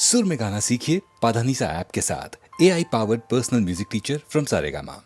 सुर में गाना सीखिए पाधानीसा ऐप के साथ। AI powered personal music teacher from Saregama.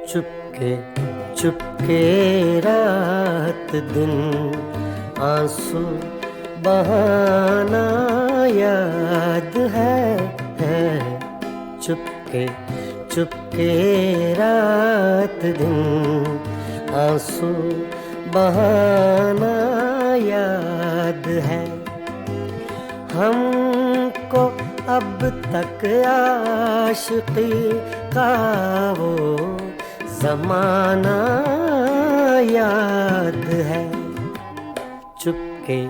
Chupke Chupke रात दिन आंसू बहाना याद है। चुपके चुपके रात दिन आंसू बहाना याद है। हमको अब तक आशिकी का वो ज़माना याद है। चुपके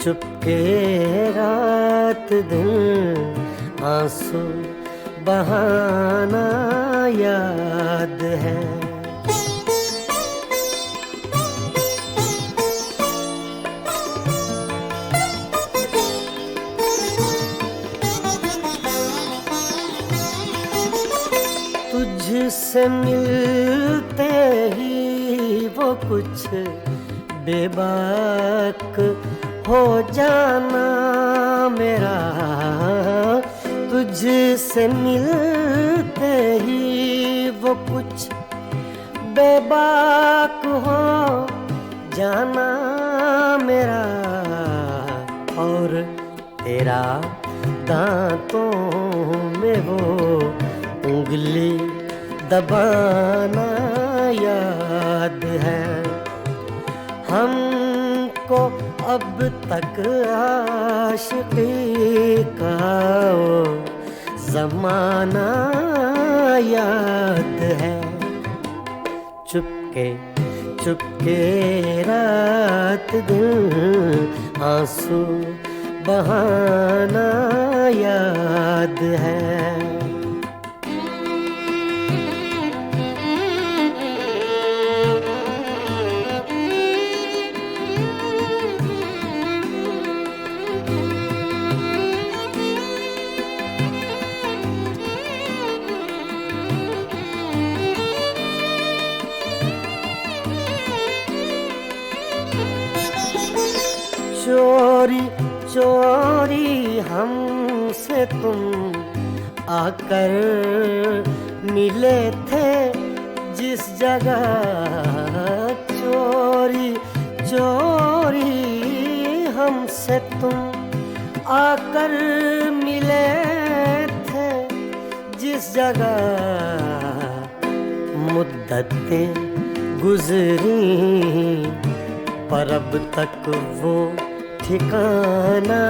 चुपके रात दिन आंसू बहाना याद है। तुझसे मिलते ही वो कुछ बेबाक हो जाना मेरा। तुझसे मिलते ही वो कुछ बेबाक हो जाना मेरा। और तेरा दांतों में वो उंगली दबाना याद है। हमको अब तक आशिकी का वो ज़माना याद है। चुपके चुपके रात दिन आंसू बहाना याद है। चोरी चोरी हमसे तुम आकर मिले थे जिस जगह। चोरी चोरी हमसे तुम आकर मिले थे जिस जगह। मुद्दतें गुजरी पर अब तक वो ठिकाना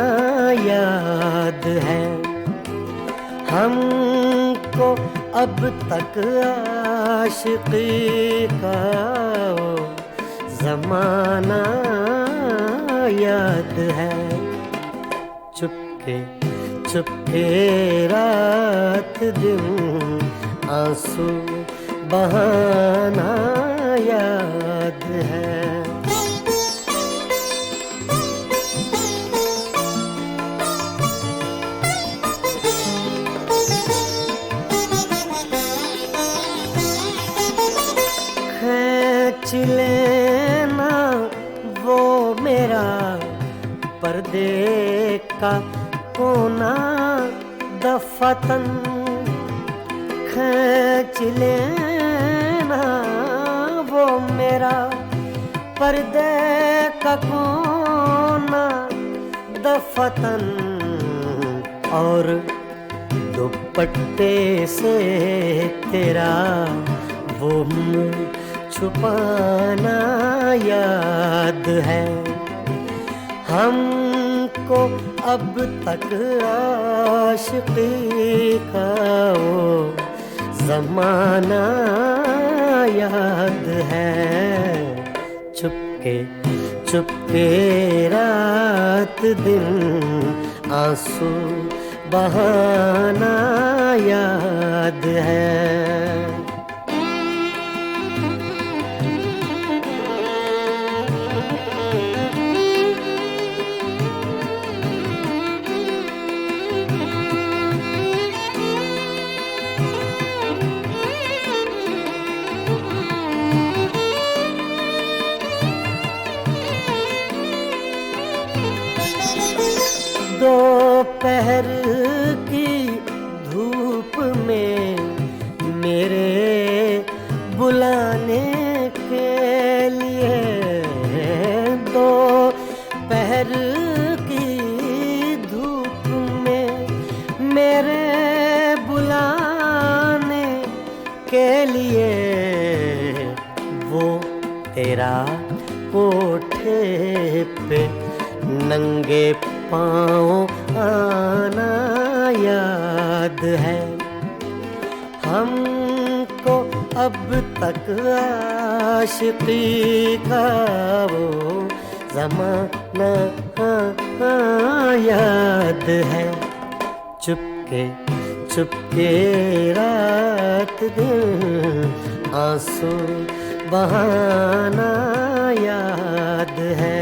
याद है। हमको अब तक आशिकी का वो ज़माना याद है। चुपके चुपके रात दिन आंसू बहाना याद है। खींच लेना वो मेरा पर्दे का कोना दफतन। खींच लेना वो मेरा पर्दे का कोना दफतन। और दुपट्टे से तेरा वो मुँह छुपाना याद है। हमको अब तक आशिकी का वो ज़माना याद है। चुपके चुपके रात दिन आंसू बहाना याद है। दोपहर की धूप में मेरे बुलाने के लिए, दोपहर की धूप में मेरे बुलाने के लिए वो तेरा कोठे पे नंगे पाँव आना याद है। हमको अब तक आशिकी का वो ज़माना याद है। चुपके चुपके रात दिन आंसू बहाना याद है।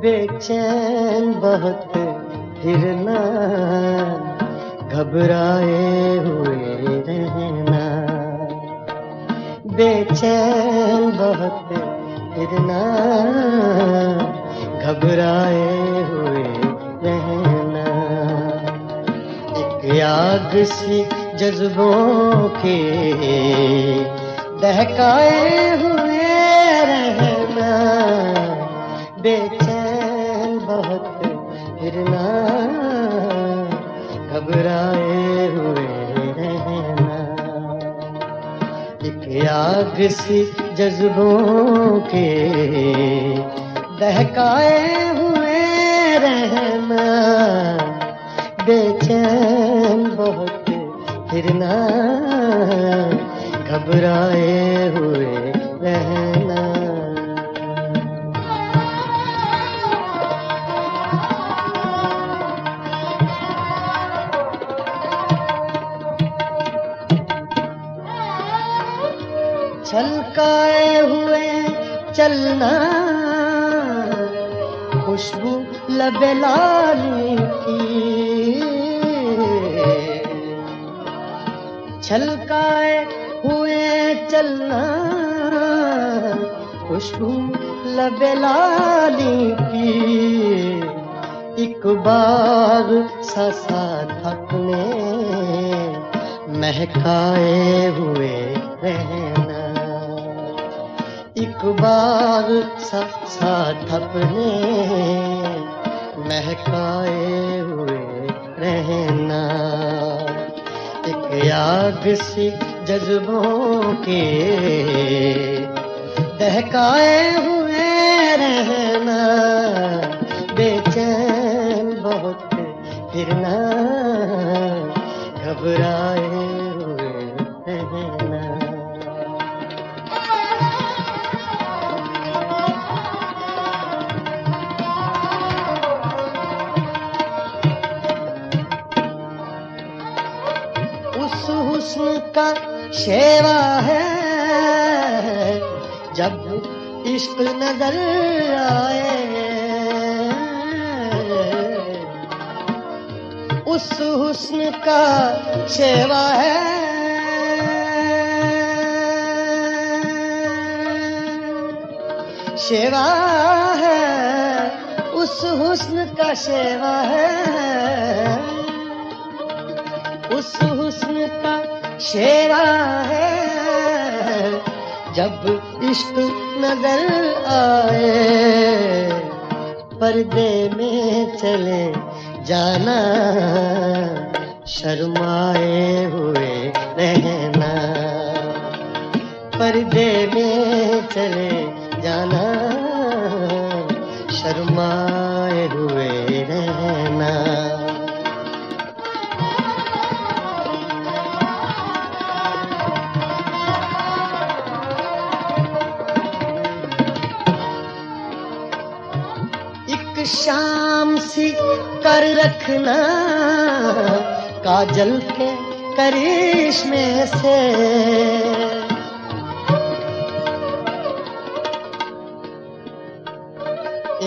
बेचैन बहुत फिरना, घबराए हुए रहना। बेचैन बहुत फिरना, घबराए हुए रहना। एक आग सी जज्बों के दहकाए हुए रहना। बेचैन बहुत फिरना, घबराए हुए रहना। एक आग सी जज्बों के दहकाए हुए रहना। बेचैन बहुत फिरना, घबराए हुए रहना। छलकाए हुए चलना, खुशबू लबे लाली की। छलकाए हुए चलना, खुशबू लबे लाली की। एक बार सा अपने महकाए हुए रहना। एक बार साथ अपने महकाए हुए रहना। एक आग सी जज्बों के बहकाए हुए रहना, बेचैन बहुत फिरना, घबराए हुए रहना। उस हुस्न का शेवा है जब इश्क नजर आए, उस हुस्न का शेवा है शेवा है, उस हुस्न का शेवा है, उस हुस्न का शेवा है जब इश्क नजर आए, पर्दे में चले जाना, शर्माए हुए रहना, पर्दे में चले जाना, शर्माए हुए रहना। एक शाम सी कर रखना काजल के करिश्मे से,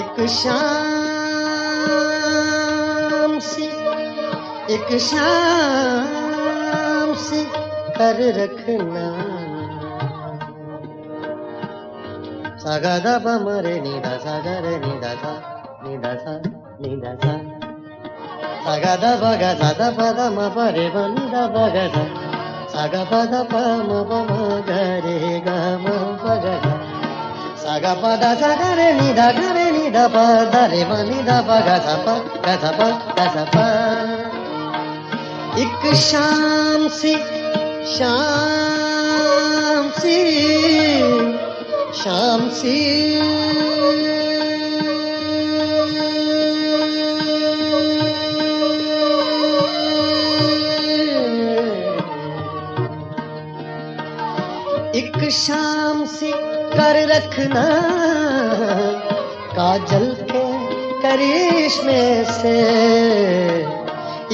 एक शाम सी कर रखना, सागा दा पा मरे नी दा सागा रे नी दा सा नी दा सा नी दा सा, सागा दा पा गा सा दा पा दा म प रे ब नी दा पा गा सा, सागा पा दा पा म प म ग रे ग म प ग सा, सागा पा दा सा गा रे नी दा ग रे नी दा पा दा रे ब नी दा पा गा सा पा गा सा पा गा सा पा। एक शाम सी एक शाम सी कर रखना काजल के करिश्मे से,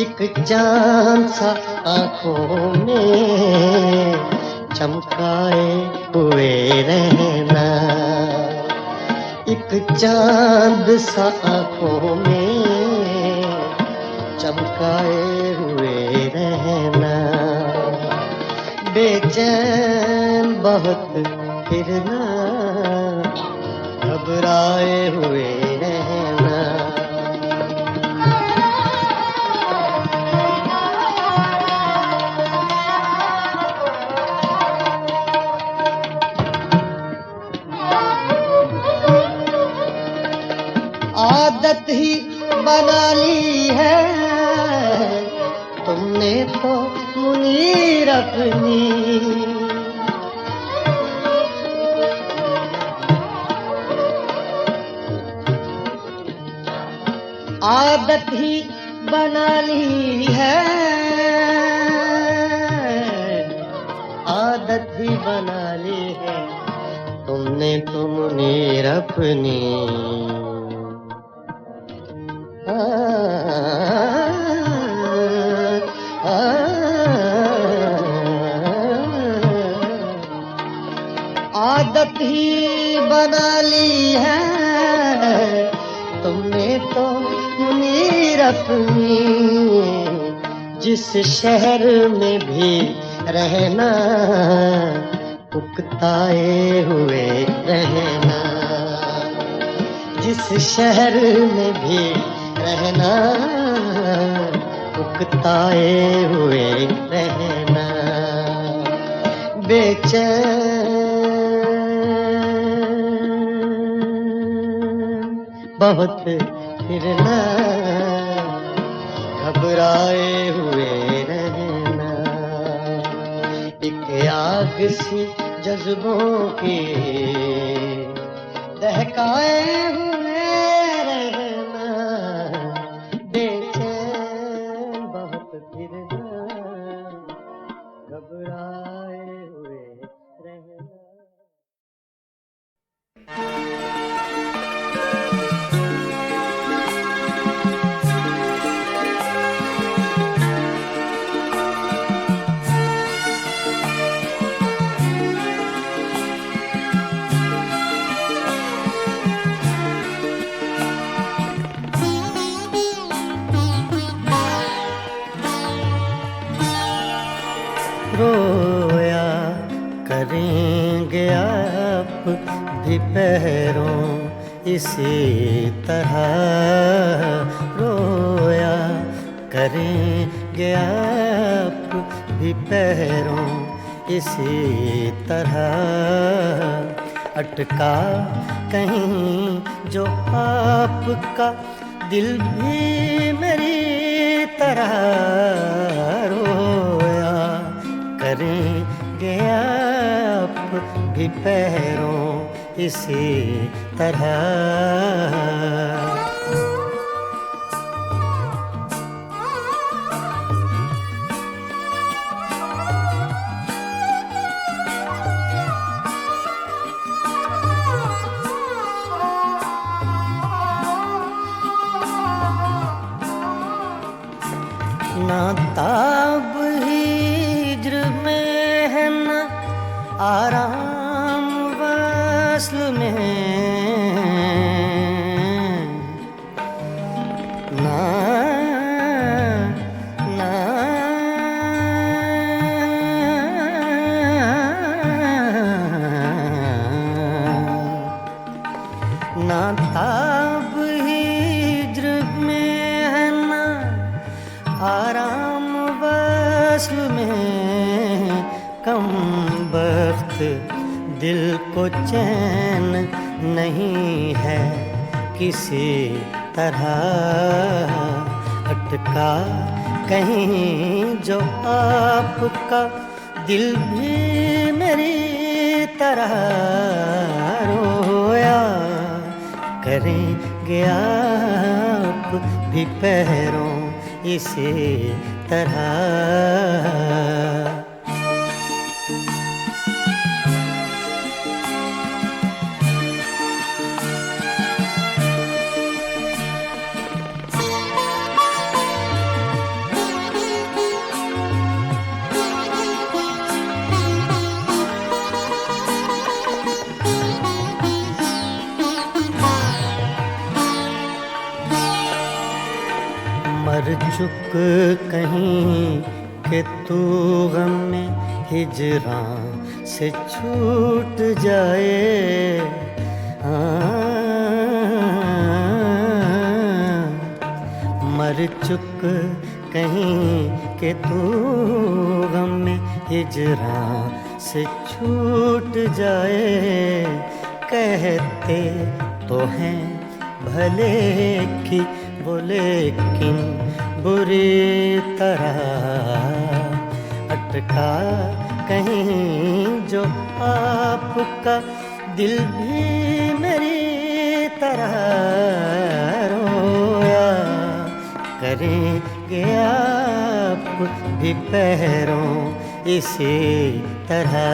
एक चांद सा आंखों में चमकाए हुए रहना, एक चांद सा आंखों में चमकाए हुए रहना, बेचैन बहुत फिरना, घबराए हुए रहना। आदत ही बना ली है तुमने तो मुनीर अपनी, आदत ही बना ली है, आदत ही बना ली है तुमने तो मुनीर अपनी। आदत ही बना ली है तुमने तो मुनीर अपनी, जिस शहर में भी रहना उकताए हुए रहना, जिस शहर में भी रहना उकताए हुए रहना, बेचैन बहुत फिरना, घबराए हुए रहना, एक आग सी जज्बों की भी पैरों इसी तरह रोया करेंगे आप भी पैरों इसी तरह। अटका कहीं जो आपका दिल भी मेरी तरह रोया करेंगे आप भी पैरों इसी तरह। ना ताब हिज्र में है ना आराम वस्ल में, ना ना ना ताब हिज्र में है ना आराम वस्ल में। कम बख्त दिल को चैन नहीं है किसी तरह। अटका कहीं जो आपका दिल भी मेरी तरह रोया करेंगे आप भी पैरों इसी तरह। मर चुक कहीं कि तू गम में हिजरां से छूट जाए। मर चुक कहीं कि तू गम में हिजरां से छूट जाए। कहते तो हैं भले की वो लेकिन बुरी तरह। अटका कहीं जो आपका दिल भी मेरी तरह रोया करेंगे आप भी पैरों इसी तरह।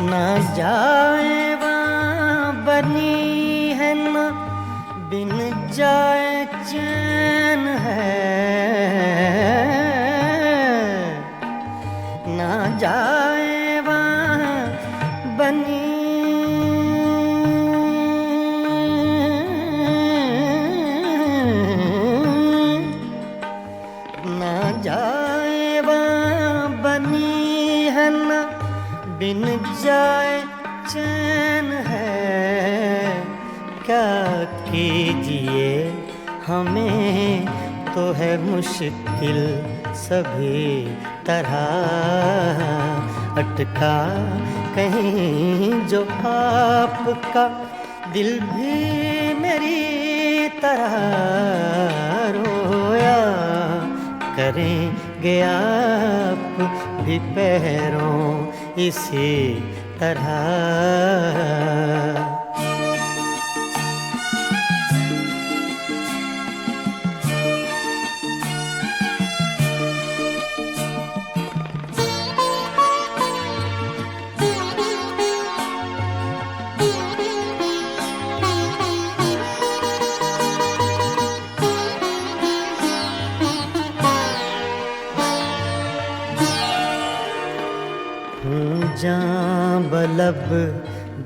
ना जाए वहाँ बनी है ना बिन जाए चैन है। ना जाए वहाँ बनी ना जाए वहाँ बनी है ना बिन जाए चैन है। क्या कीजिए हमें तो है मुश्किल सभी तरह। अटका कहीं जो आपका दिल भी मेरी तरह रोया करेंगे आप भी पैरों इसी तरह। हूँ जां बलब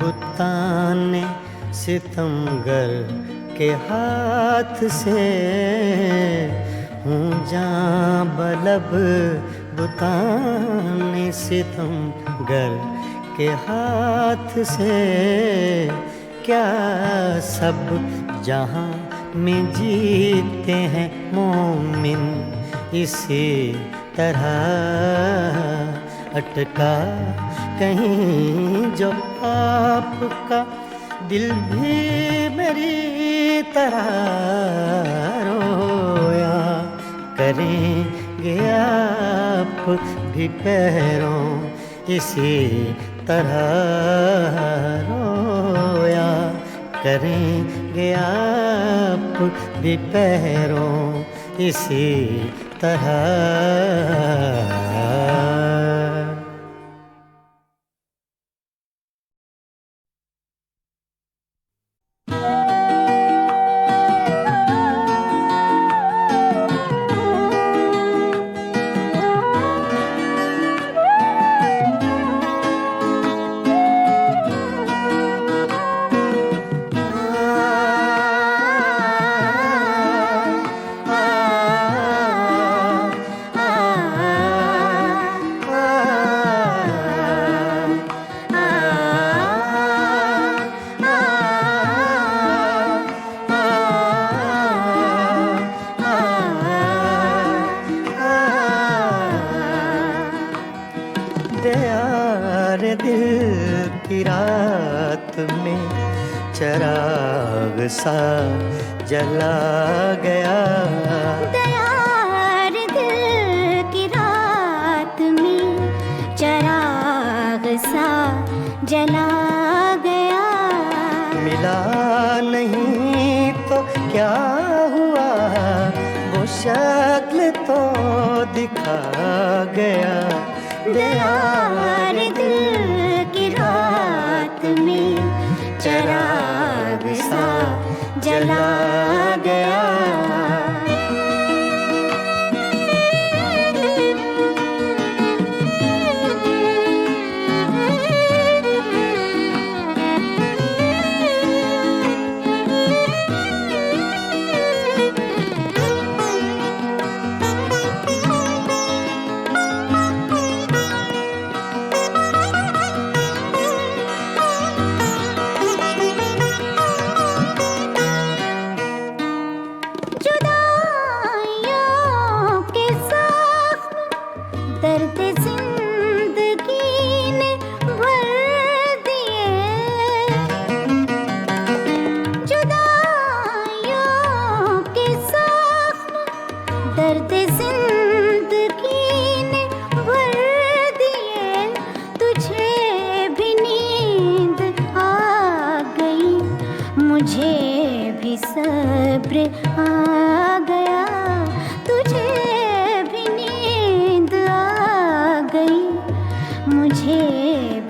बुताने सितमगर के हाथ से, हूँ जां बलब बुताने सितमगर के हाथ से। क्या सब जहाँ में जीते हैं मोमिन इसी तरह, अटका कहीं जो आपका दिल भी मेरी तरह रोया करेंगे आप भी पैरों इसी तरह, रोया करेंगे आप भी पैरों इसी तरह। प्यारे दिल की रात में चराग सा जला गया, दयार दिल की रात में चराग सा जला गया। मिला नहीं तो क्या हुआ वो शक्ल तो दिखा गया, दयार दिल की रात में चराग सा जला गया। दर्द जिंदगी ने भर दिए, तुझे भी नींद आ गई, मुझे भी सब्र आ गया, तुझे भी नींद आ गई, मुझे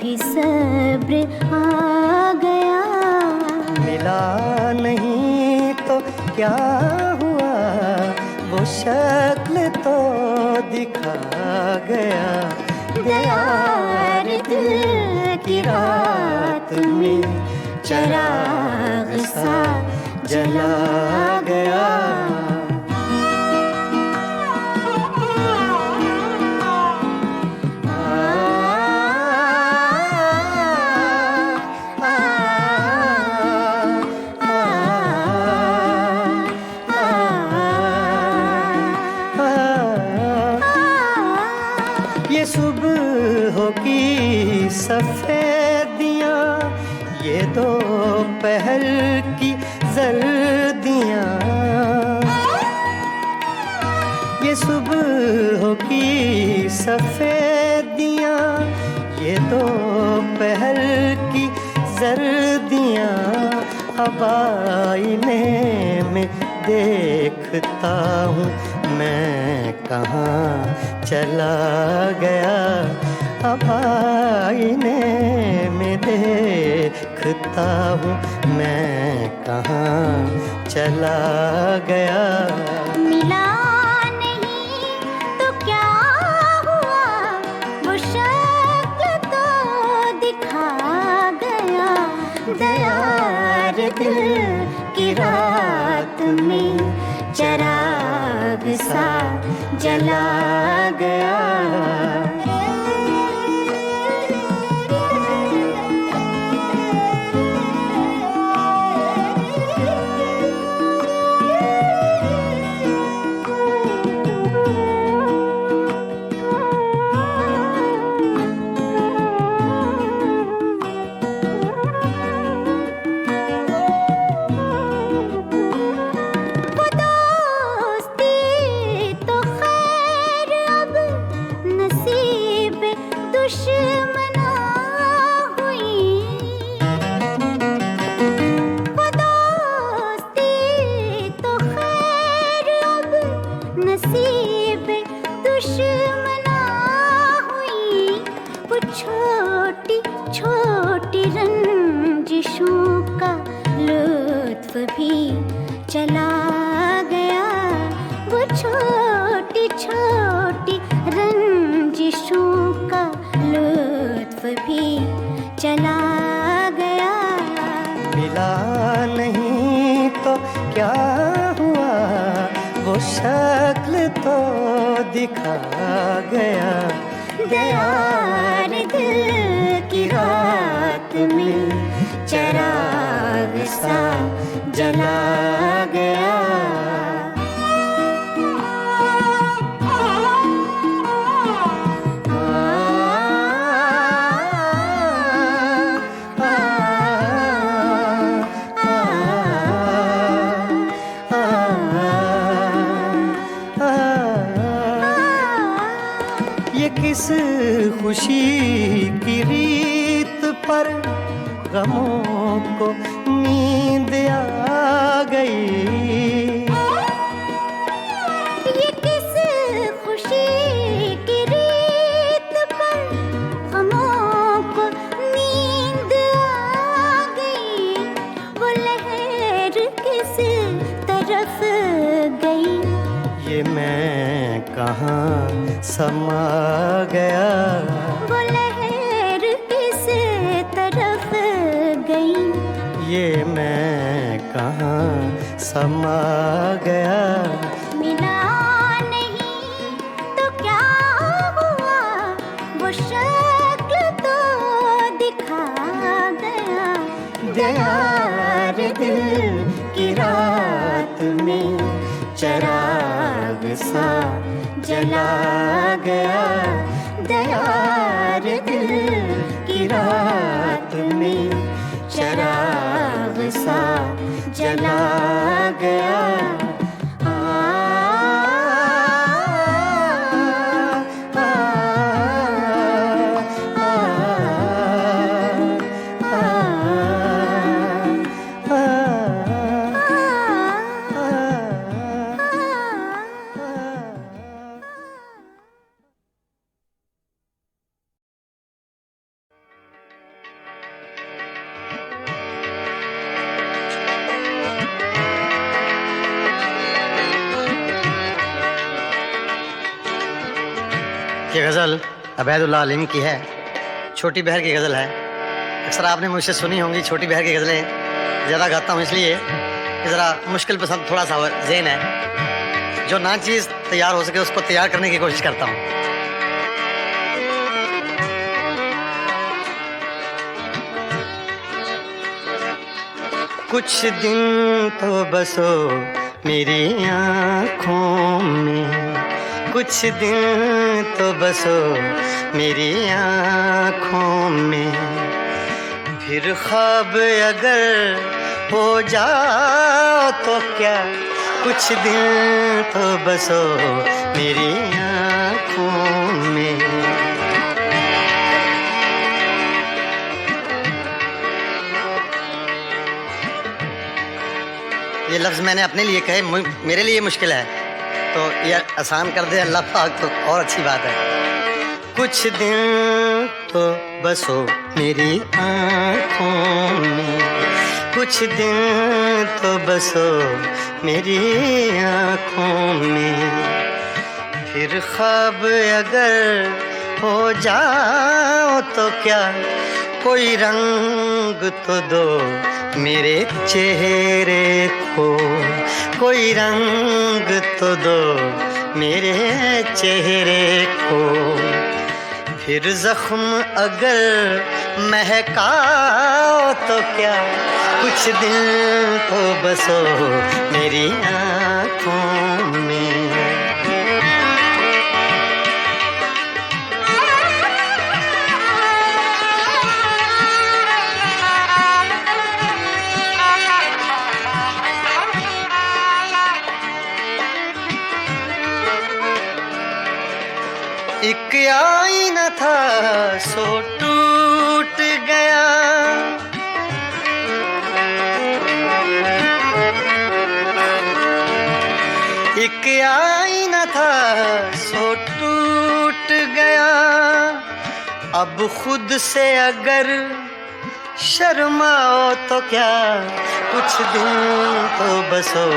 भी सब्र आ गया। मिला नहीं तो क्या हुआ वो शक्ल तो दिखा गया, दयार दिल की रात में चराग सा जला गया। ये सुबह की सफेदियाँ, ये दोपहर की जर्दियाँ, ये सुबह की सफेदियाँ, ये दोपहर की जर्दियाँ, अब आईने में देखता हूँ मैं कहाँ चला गया, अब आईने में देखता हूँ मैं कहाँ चला गया। मिला नहीं तो क्या हुआ वो शक्ल दिल की रात में चिराग सा जला गया। छोटी छोटी रंजिशों का लुत्फ भी चला गया। वो छोटी छोटी रंजिशों का लुत्फ भी चला गया। मिला नहीं तो क्या हुआ, वो शक्ल तो दिखा गया। यार दिल की रात में चिराग सा जला गया। किस खुशी की रीत पर गमों को नींद आ गई। ये किस खुशी की रीत पर गमों को नींद आ गई। वो लहर किस तरफ गई, ये मैं कहाँ समा गया। वो लहर किस तरफ गई, ये मैं कहाँ समा गया। मिला नहीं तो क्या हुआ, वो शक्ल तो दिखा गया। यार दिल की रात में चिराग सा जला गया। यार दिल की रात में चिराग सा जला गया। ये गज़ल अबैदुल्लाह अलीम की है, छोटी बहर की गज़ल है। अक्सर आपने मुझसे सुनी होंगी छोटी बहर की गज़लें ज़्यादा गाता हूँ इसलिए कि ज़रा मुश्किल पसंद थोड़ा सा ज़हन है। जो ना चीज़ तैयार हो सके उसको तैयार करने की कोशिश करता हूँ। कुछ दिन तो बसो मेरी आँखों में, कुछ दिन तो बसो मेरी आँखों में। फिर ख्वाब अगर हो जाओ तो क्या, कुछ दिन तो बसो मेरी आँखों में। ये लफ्ज़ मैंने अपने लिए कहे, मेरे लिए मुश्किल है, तो ये आसान कर दे अल्लाह पाक तो और अच्छी बात है। कुछ दिन तो बसो मेरी आँखों में, कुछ दिन तो बसो मेरी आँखों में। फिर ख्वाब अगर हो जाओ तो क्या, कोई रंग तो दो मेरे चेहरे को कोई रंग तो दो, मेरे चेहरे को। फिर जख्म अगर महकाओ तो क्या, कुछ दिन तो बसो मेरी आँखों में। एक आईना था सो टूट गया, एक आईना था सो टूट गया। अब खुद से अगर शर्माओ तो क्या, कुछ दिन तो बसो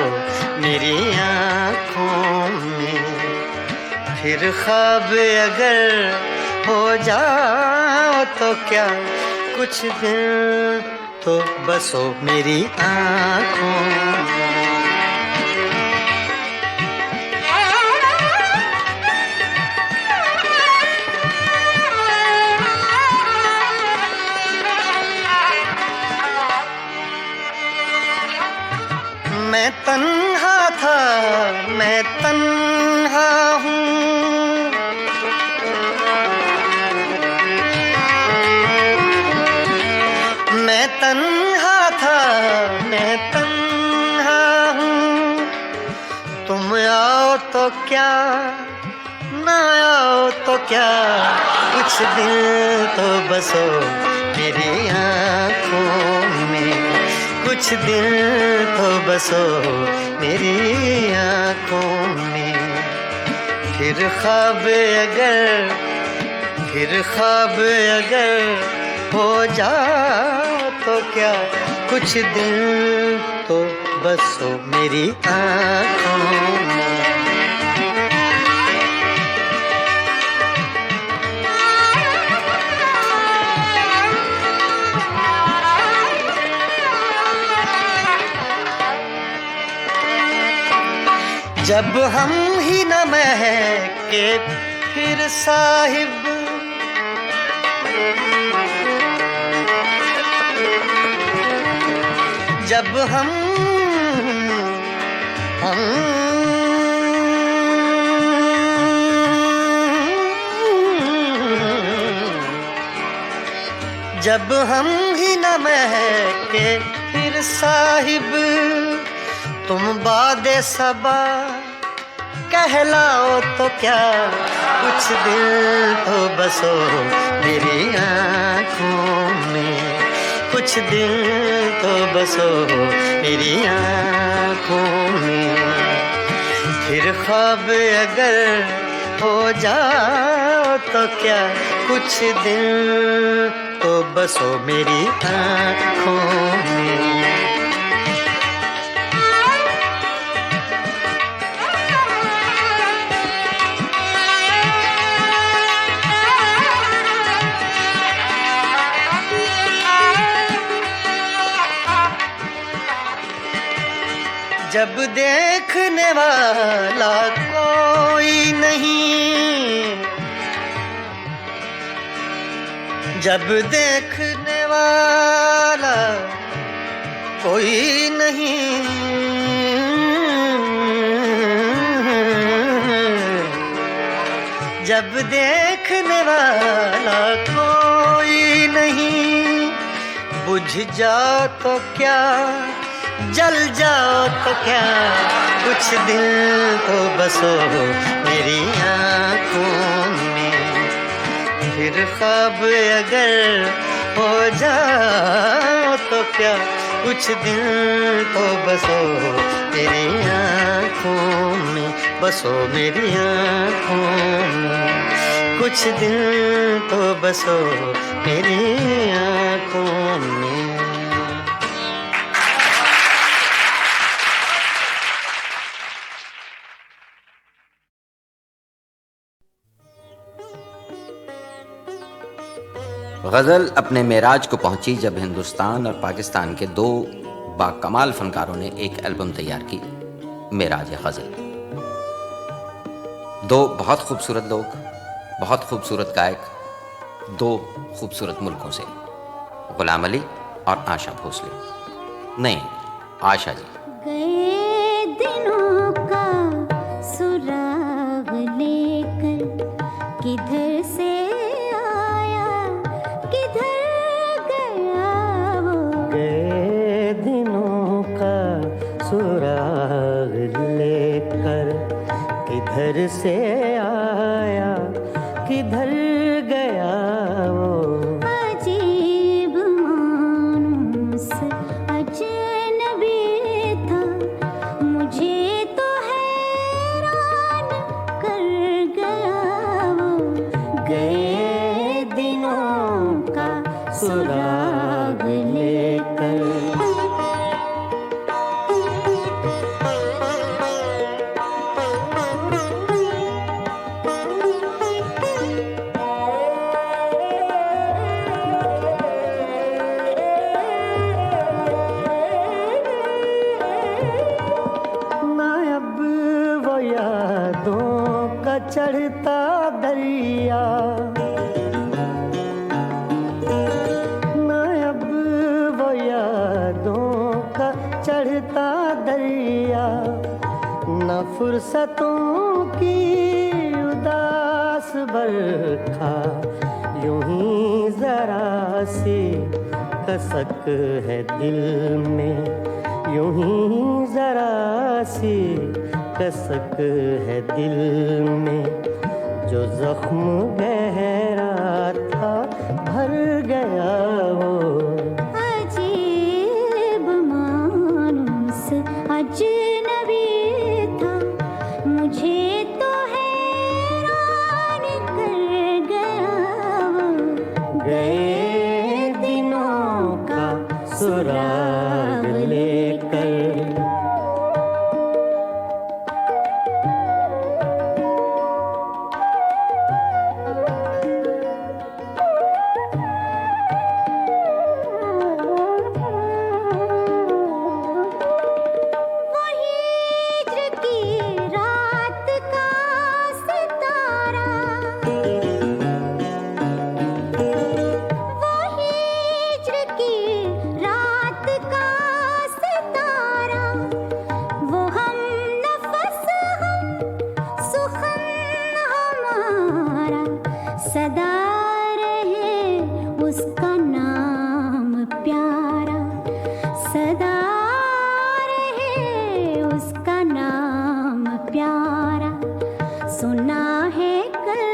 मेरी आँखों में। फिर ख्वाब अगर हो जाओ तो क्या, कुछ दिन तो बसो मेरी आँखों में। मैं तन्हा था, मैं तन्हा हूँ, मैं तन्हा था, मैं तन्हा हूँ। तुम आओ तो क्या, ना आओ तो क्या, कुछ दिन तो बसो मेरी आँखों में। कुछ दिन तो बसो मेरी आँखों में। फिर ख्वाब अगर हो जाओ तो क्या, कुछ दिन तो बसो मेरी आँखों में। जब हम ही न महके फिर साहिब, जब हम जब हम ही न महके फिर साहिब, तुम बादे सबा कहलाओ तो क्या, कुछ दिन तो बसो मेरी आँखों में। कुछ दिन तो बसो मेरी आँखों में। फिर ख्वाब अगर हो जाओ तो क्या, कुछ दिन तो बसो मेरी आँखों में। जब देखने वाला कोई नहीं, जब देखने वाला कोई नहीं, जब देखने वाला कोई नहीं, बुझ जाओ तो क्या, जल जाओ तो क्या, कुछ दिन तो बसो मेरी आँखों में। फिर ख्वाब अगर हो जाओ तो क्या, कुछ दिन तो बसो मेरी आँखों में। बसो मेरी आँखों में, कुछ दिन तो बसो मेरी आँखों में। गज़ल अपने मेराज को पहुंची जब हिंदुस्तान और पाकिस्तान के दो बाकमाल फनकारों ने एक एल्बम तैयार की, मेराज गज़ल। दो बहुत खूबसूरत लोग, बहुत खूबसूरत गायक, दो खूबसूरत मुल्कों से, गुलाम अली और आशा भोसले। नहीं, आशा जी। गए दिनों का सुराग लेकर किधर से आया किधर गया वो। गए दिनों का सुराग लेकर किधर से आया किधर गया वो। अजीब मानूस अजनबी था, मुझे तो हैरान कर गया वो। गए दिनों का सुराग लेकर। चढ़ता दरिया ना अब वो यादों का चढ़ता दरिया, न फुर्सतों की उदास बरखा, यूं ही जरा सी कसक है दिल में, यूं ही जरा सी कसक है दिल में। जो जख्म गहरा था भर गया वो। अजीब मानूस अजनबी था, मुझे तो हैरान कर गया वो। गए दिनों का सुराग लेकर। सदा रहे उसका नाम प्यारा, सदा रहे उसका नाम प्यारा। सुना है कल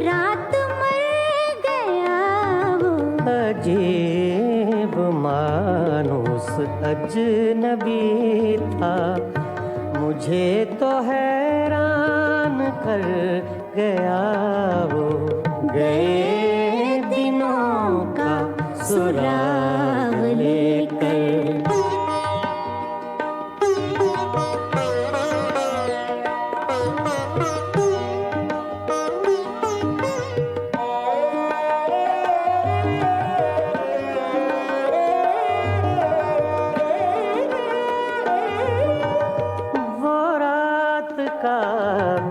रात मर गया वो। अजीब मानूस अजनबी था, मुझे तो हैरान कर गया वो। गए दिनों का सुराग लेकर। वो रात का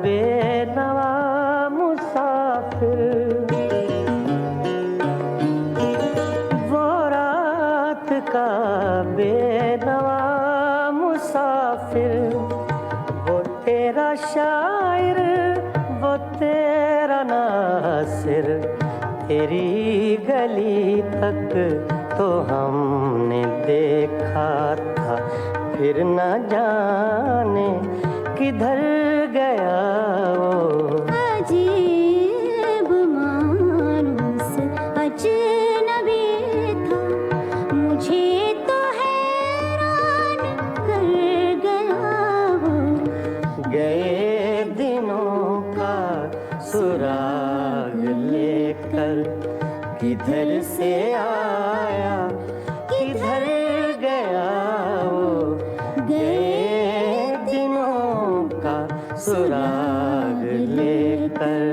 बेनवा मुसाफिर, वो रात का बेनवा मुसाफिर, वो तेरा शायर वो तेरा नासिर। तेरी गली तक तो हमने देखा था, फिर न जाने किधर गया वो। अजीब मानूस अजनबी था, मुझे तो हैरान कर गया वो। गए दिनों का सुराग लेकर किधर से आया किधर गया वो। गए दिनों का सुराग लेकर।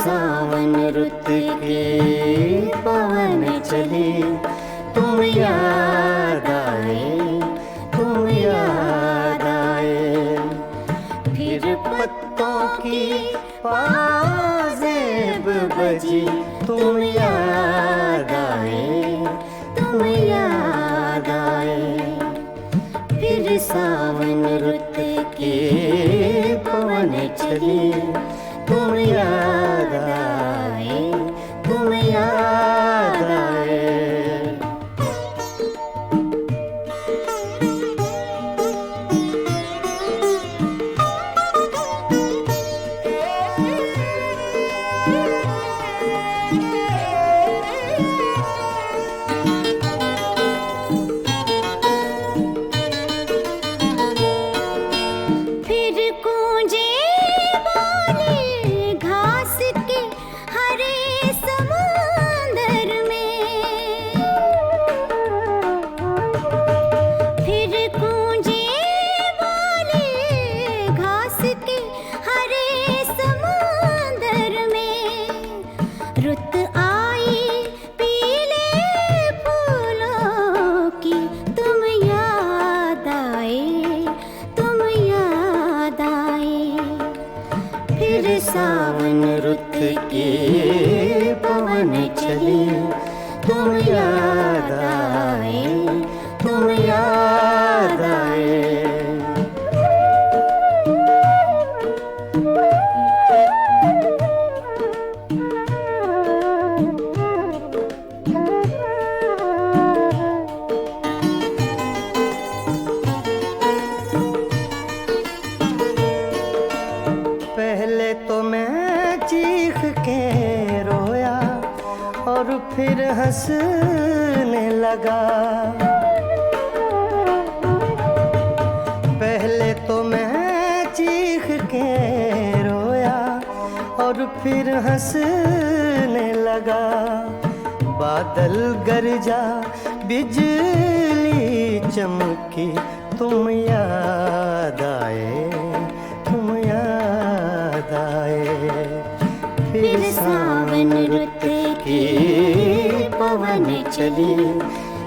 सावन रुत के पवन चले, तुम याद आए, तुम याद आए। फिर पत्तों की पाजेब बजी, तुम याद आए, तुम याद आए। फिर सावन रुत के पवन चले, तुम याद आए, तुम याद आए। फिर गूंजे बोले घास के हरे समुंदर में, फिर गूंजे बोले घास के हरे समुंदर में। रुत आई पीले फूलों की, तुम याद आए, तुम याद आए। फिर सावन रुत के पवन चले, तुम याद आए, तुम याद आए। पहले तो मैं चीख के रोया और फिर हंसने लगा। पहले तो मैं चीख के रोया और फिर हंसने लगा। बादल गरजा, बिजली चमकी, तुम याद आए, तुम याद आए। फिर सावन रुत के पवन चले,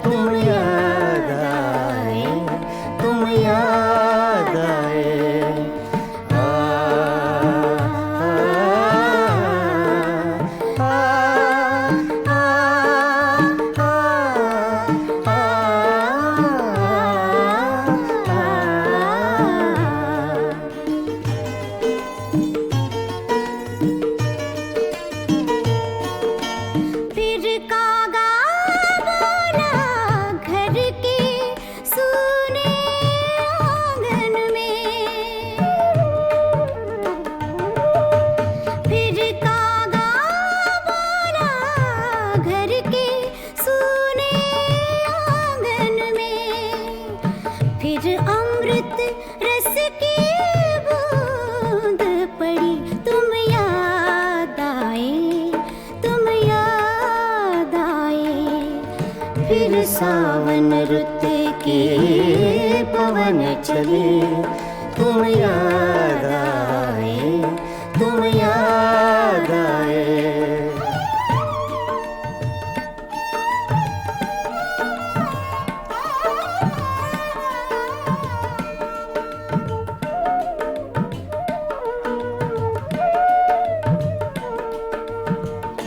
तुम याद आए, तुम याद आए। आ, आ, आ, आ, आ, आ, आ। फिर कागा बोला घर के सूने आंगन में, फिर कागा बोला घर के सूने आंगन में। फिर अमृत रस की बूंद पड़ी, तुम याद आए, तुम याद आए। फिर सावन रुत के पवन चले, तुम याद आए, तुम याद आए।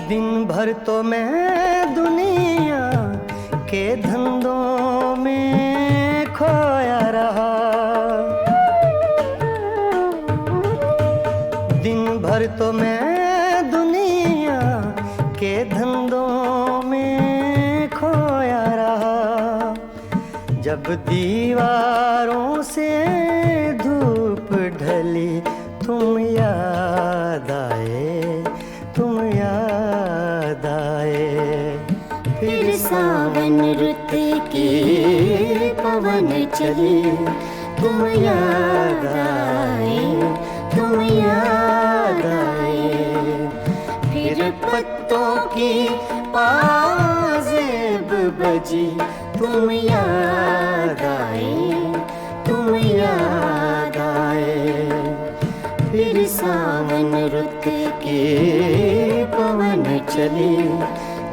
दिन भर तो मैं दुनिया के धंधों में खोया रहा। दिन भर तो मैं दुनिया के धंधों में खोया रहा। जब दीवारों से धूप ढली, तुम याद आए, तुम याद आए। फिर सावन रुत के पवन चले, तुम याद आए, तुम याद आए। फिर पत्तों की पाजेब बजी, तुम याद आए, तुम याद आए। फिर सावन रुत के चली,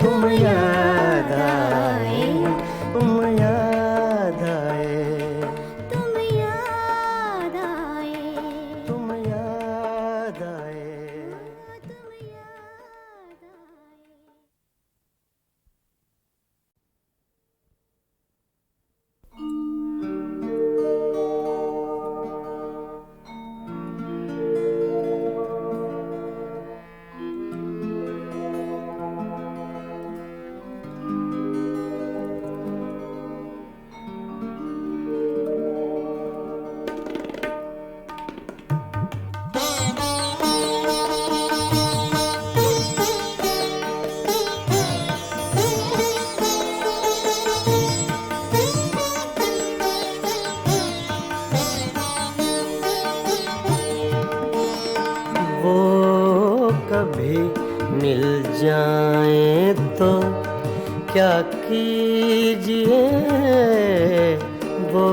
तुम याद आए, तुम याद आए, तुम याद आए, तुम याद आए। तुम याद आए। वो कभी मिल जाए तो क्या कीजिए, वो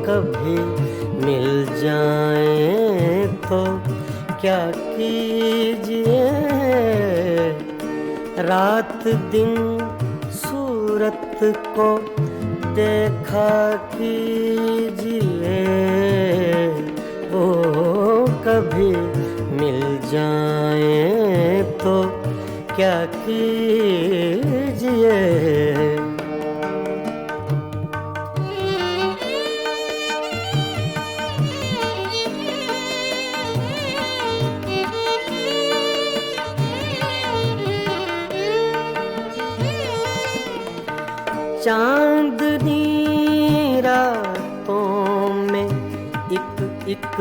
कभी मिल जाए तो क्या कीजिए, रात दिन सूरत को देखा कीजिए, वो कभी मिल जाए तो क्या कीजिए। चांदनी रातों में एक एक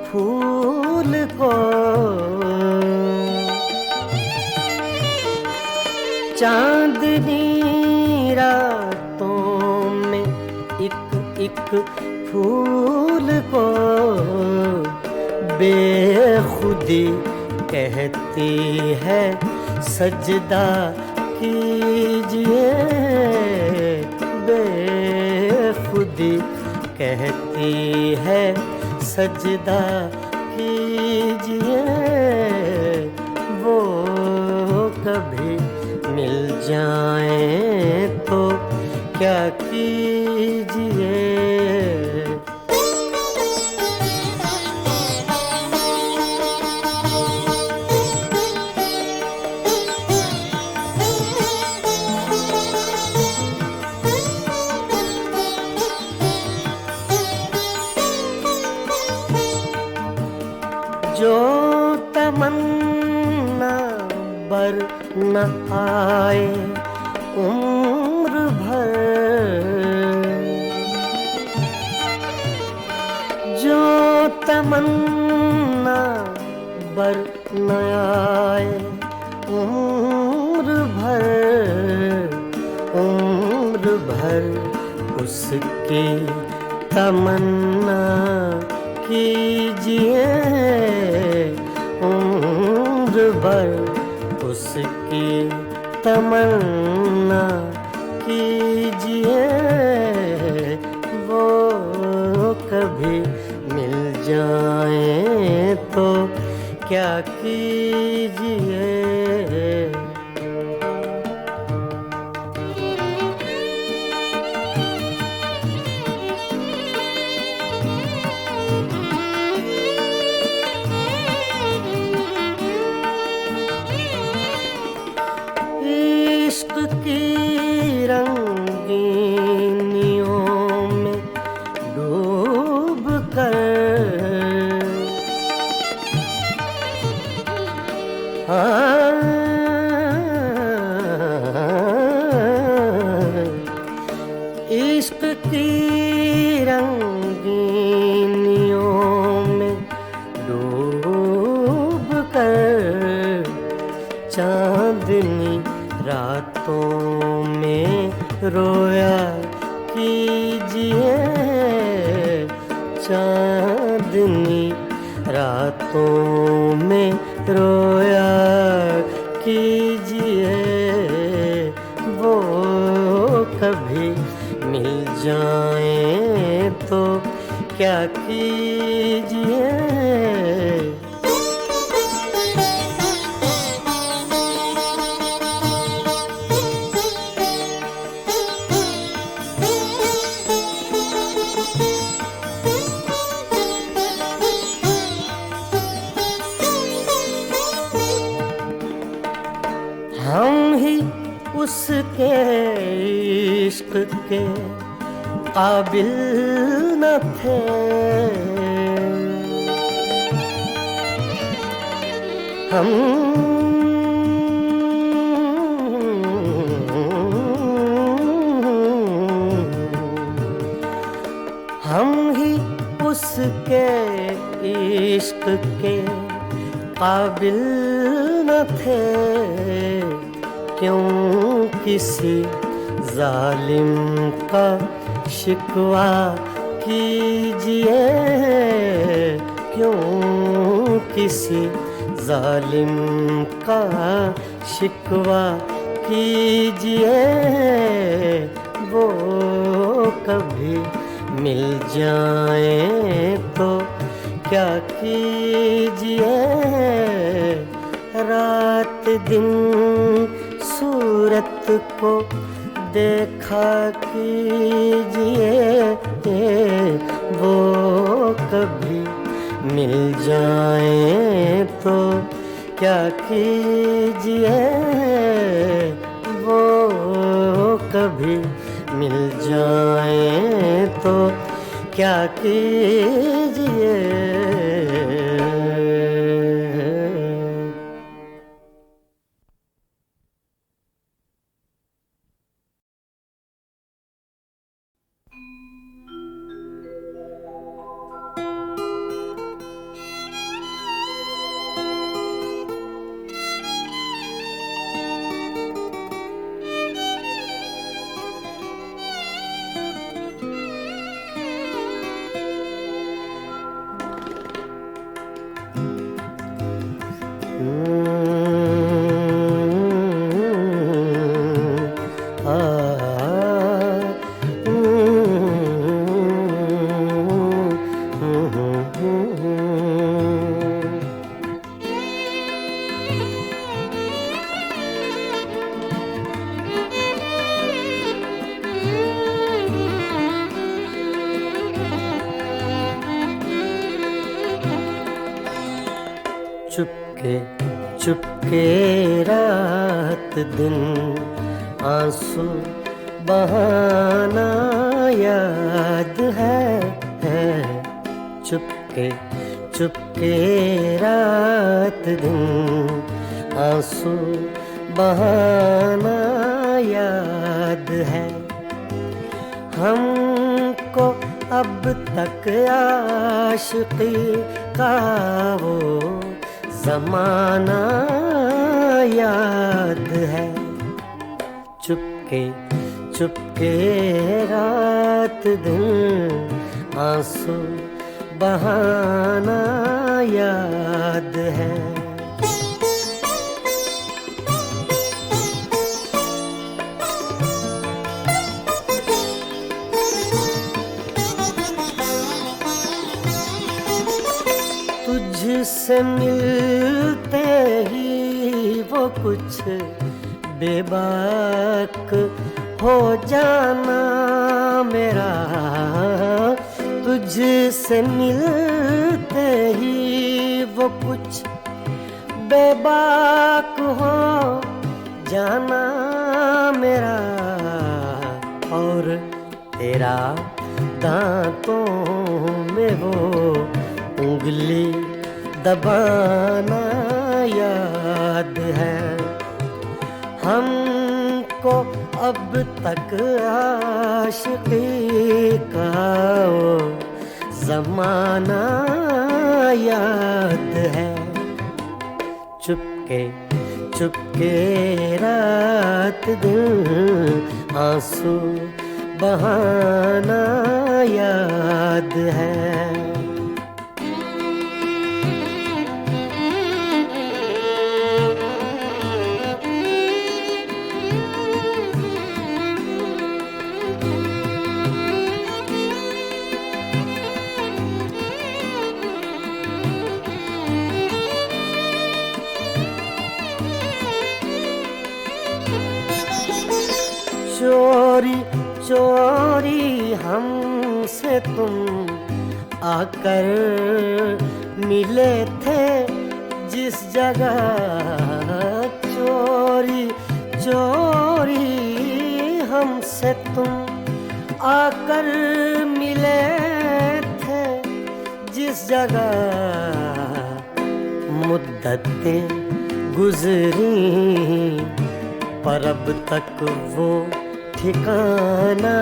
फूल को, चांदनी रातों में एक एक फूल को बेखुदी कहती है सजदा कीजिए, बेखुदी कहती है सजदा कीजिए, वो कभी मिल जाए तो क्या कीजिए। जो तमन्ना बर न आए उम्र भर, जो तमन्ना बर न आए उम्र भर, उम्र भर उसकी तमन्ना कीजिए, उम्र भर उसकी तमन्ना कीजिए, वो कभी मिल जाए तो क्या कीजिए। इश्क की रंगीनियों में डूब कर, इश्क की रंगीनियों में डूब कर, चांदनी रातों में रोया कीजिए, चांदनी रातों में रोया कीजिए, वो कभी मिल जाए तो क्या कीजिए। ही उसके इश्क के काबिल न थे। हम ही उसके इश्क के काबिल न थे। क्यों किसी जालिम का शिकवा कीजिए, क्यों किसी जालिम का शिकवा कीजिए। वो कभी मिल जाए तो क्या कीजिए। रात दिन सूरत को देखा कीजिए। वो कभी मिल जाए तो क्या कीजिए। वो कभी मिल जाए तो क्या कीजिए। चुपके चुपके रात दिन आंसू बहाना याद है। चुपके चुपके रात दिन आंसू बहाना याद है। हमको अब तक आशिकी का वो ज़माना याद है। चुपके चुपके रात दिन आंसू बहाना याद है। तुझसे मिलते ही वो कुछ बेबाक हो जाना मेरा। तुझसे मिलते ही वो कुछ बेबाक हो जाना मेरा। और तेरा दांतों में वो उंगली दबाना याद है। हमको अब तक आशिकी का वो ज़माना याद है। चुपके चुपके रात दिन आंसू बहाना याद है। चोरी चोरी हमसे तुम आकर मिले थे जिस जगह। चोरी चोरी हमसे तुम आकर मिले थे जिस जगह मुद्दतें गुजरी, पर अब तक वो ठिकाना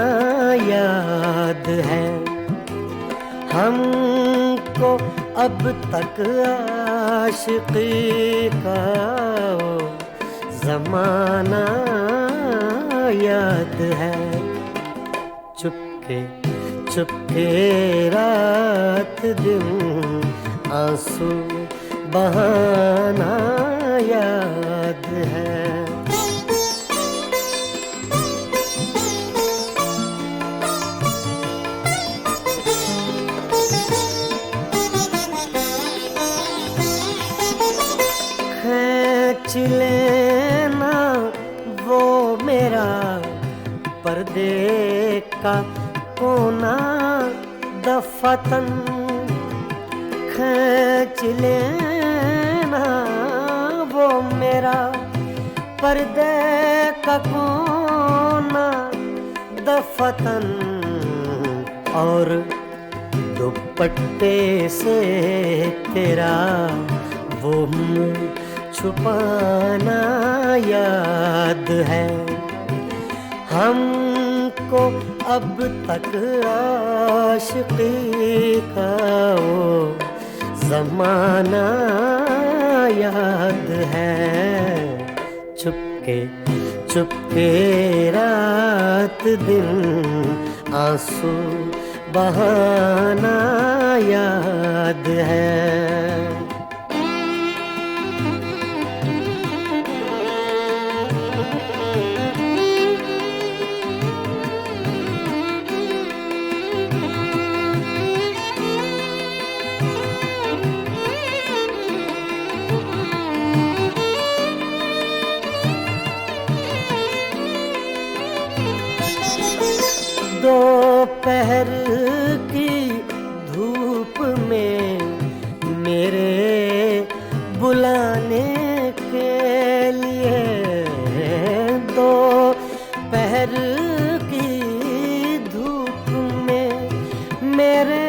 याद है हमको। अब तक आशिकी का वो ज़माना याद है। चुपके चुपके रात दिन आंसू बहाना याद है। खींच लेना वो मेरा पर्दे का कोना दफतन, खींच लेना वो मेरा पर्दे का कोना दफतन, और दुपट्टे से तेरा वो मुँह छुपाना याद है हमको। अब तक आशिकी का वो ज़माना याद है। चुपके चुपके रात दिन आंसू बहाना याद है। दोपहर की धूप में मेरे बुलाने के लिए, दोपहर की धूप में मेरे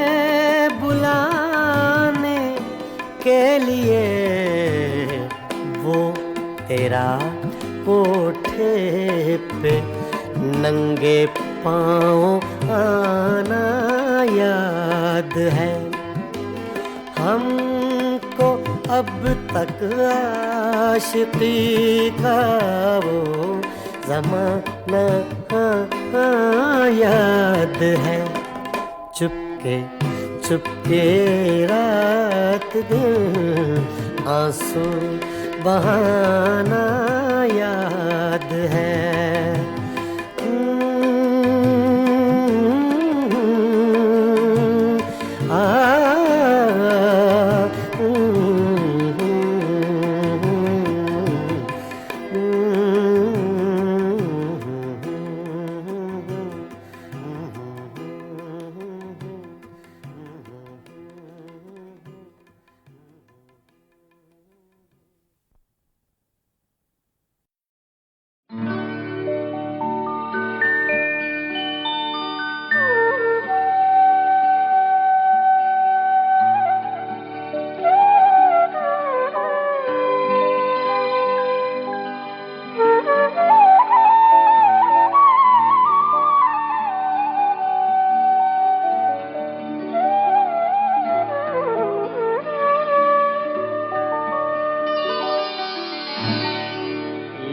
बुलाने के लिए, वो तेरा कोठे पे नंगे पाँव आना याद है हमको। अब तक आशिकी का वो ज़माना याद है। चुपके चुपके रात दिन आंसू बहाना याद है।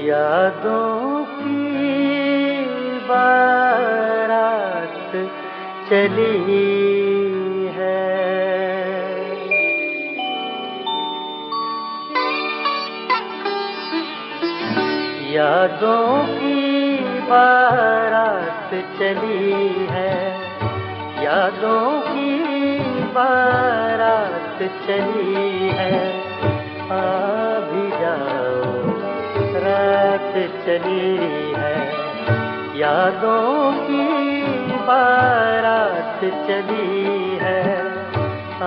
यादों की बारात चली है, यादों की बारात चली है, यादों की बारात चली है। आ भी जाओ रात चली है, यादों की बारात चली है। आ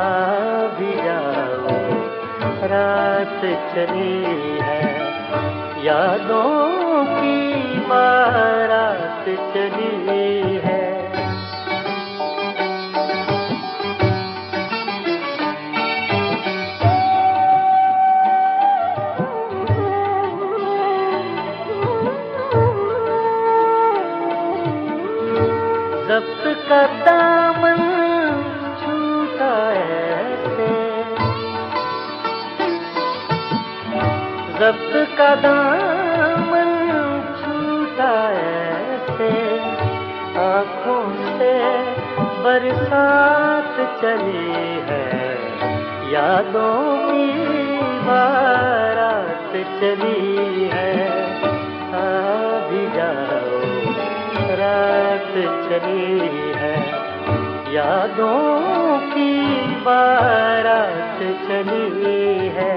भी जाओ रात चली है, यादों की बारात चली है। ज़ब्त का दामन छूटा ऐसे, ज़ब्त का दामन छूटा ऐसे, आँखों से बरसात चली है, यादों की बारात चली है। आ भी जाओ रात चली है, यादों की बारात चली है।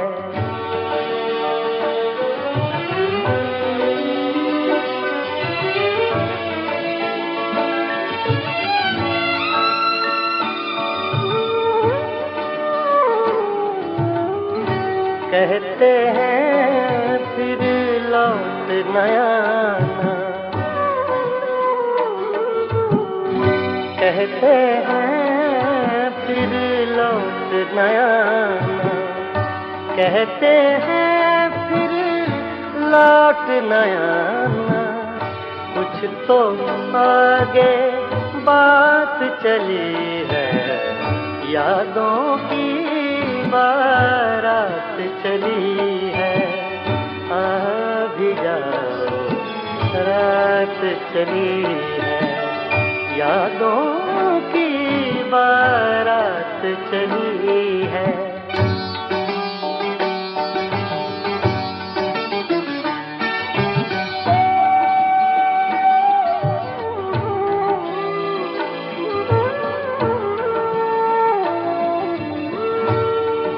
कहते हैं फिर लौट नया आना, कहते हैं फिर लौट नया आना, कहते हैं फिर लौट नया आना। कुछ तो आगे बात चली है, यादों की बारात चली है। आ भी जाओ रात चली है, यादों की बारात चली है।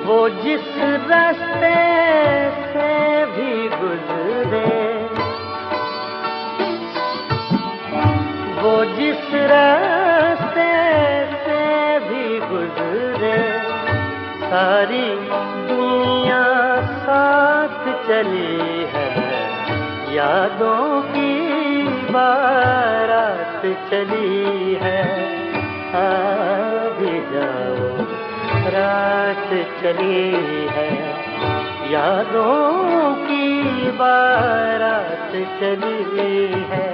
वो जिस रास्ते से भी गुजरे, वो जिस रास्ते से भी गुजरे, सारी दुनिया साथ चली है, यादों की बारात चली है। आ भी जाओ रात चली है, यादों की बारात चली है।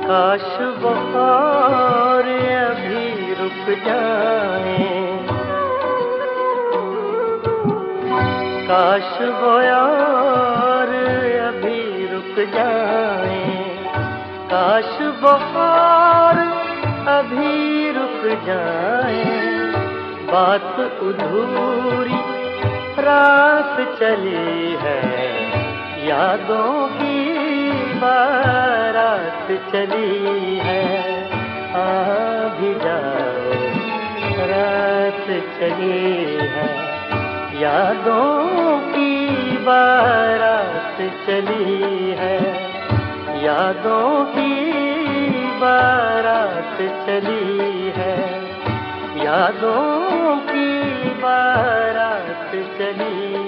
काश वो और अभी रुक जाए, काश वो और अभी रुक जाए, काश वो और अभी रुक जाए। बात अधूरी रात चली है, यादों की बारात चली है। आ भी जाओ रात चली है, यादों की बारात चली है, यादों की बारात चली है, यादों की बारात चली